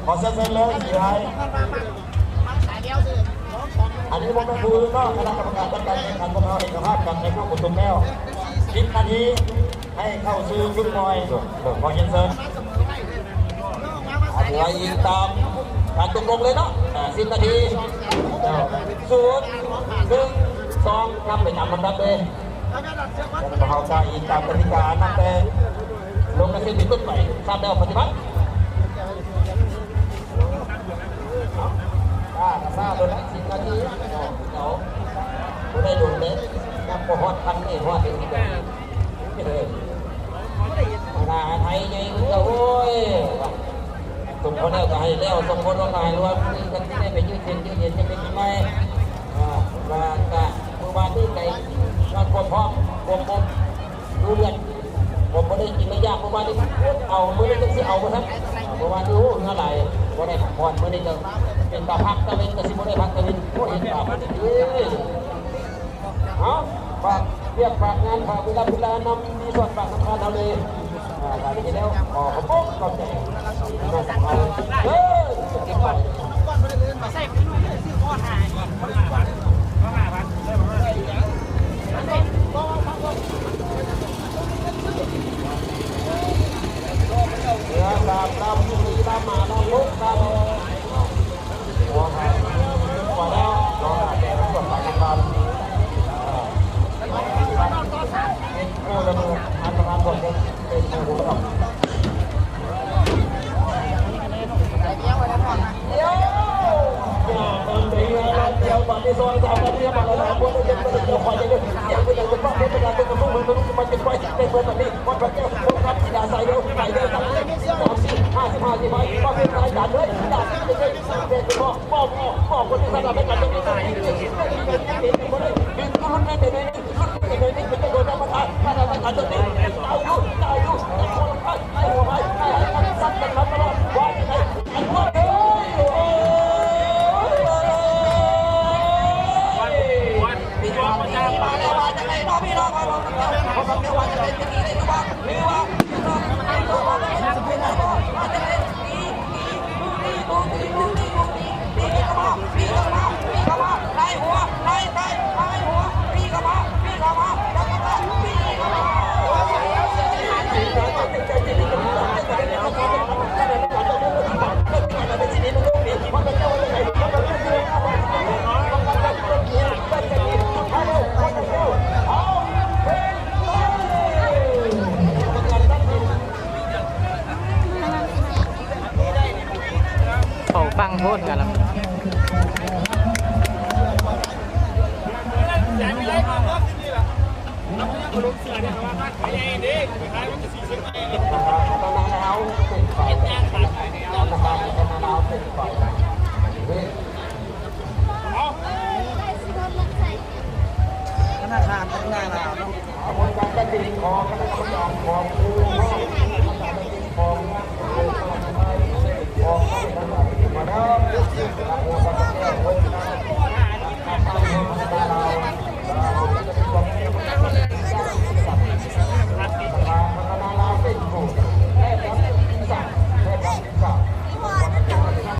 ขอเซ็นเลยสีไทยอันนี้ผมเป็นผู้นอกคณะกรรมการจัดการแข่งขันบอลเอกภาพกับในพวกกุศลแก้ว10 นาทีให้เข้าซื้อฟุตบอลขอเชิญเชิญอะไรยิงตามการตกลงเลยเนาะ10 นาที0-1-2ครับไปนำมันรับเลยเขาจะยิงตามกติกานั่นแต่ลงในเส้นต้นไปทราบแล้วปฏิบัติทราบโดน10 นาทีเดี๋ยวไม่ได้โดนเลยนับพอฮอดพันนี่ฮอดเป็นที่แบบนาไทยไงก็โอ้ยส่งคนแล้วก็ให้แล้วส่งคนลงมาให้รวมกันที่ได้ไปยืดเย็นจะเป็นยังไงว่ากะเมื่อวานนี้ไก่งานความพร้อมความดูเดือดผมไม่ได้กินไม่ยากเมื่อวานนี้เอาเมื่อนี้จะเอาไปทั้งเมื่อวานนี้โอ้เท่าไหร่ไม่ได้พักผ่อนเมื่อนี้จะเป็นตาพักตะเวนก็สิไม่ได้พักตะเวนโอ้เห็นตาพอดีเอาฝากเรียกฝากงานฝากเวลานำมีส่วนฝากสำคัญเอาเลยได้ไปแล้วขอบคุณขอบใจน่าสำคัญเก็บไว้ใส่ไปนู่นเลยซื้อข้อหายตามมีตามมาตามลุกตามหัวหายกว่าแล้วรอแต่ส่วนฝากสำคัญเป็นผู้ดำเนินการประกันผลเป็นผู้รับเดี๋ยวบัตรในซอย3 นาทีมาแล้วนะพวกเราจะเดี๋ยวคอยจะได้อยากไปอย่างเป็นบ้านเป็นการเป็นกระทุ่มมือมันจะไปเป็นเบอร์แบบนี้วันประเจ้าคนรับกีฬาใส่เร็วใส่เร็ว30 55 ว่าเป็นรายการเลยด่าเป็นเป็นบอกคนที่สนับสนุนกันจะมีอะไรดึงรุ่นนี้เป็นโดนธรรมดาถ้าเราไม่ทันตรงนี้เอาลูกคนไปหัวไปซัดกันมาตลอดว่ายังไงอันว่าฟังพูดกันแล้วธนาคารพัฒนาลาวคนการจะติดคอกันแล้วก็ยอมคอคูของมาแล้ว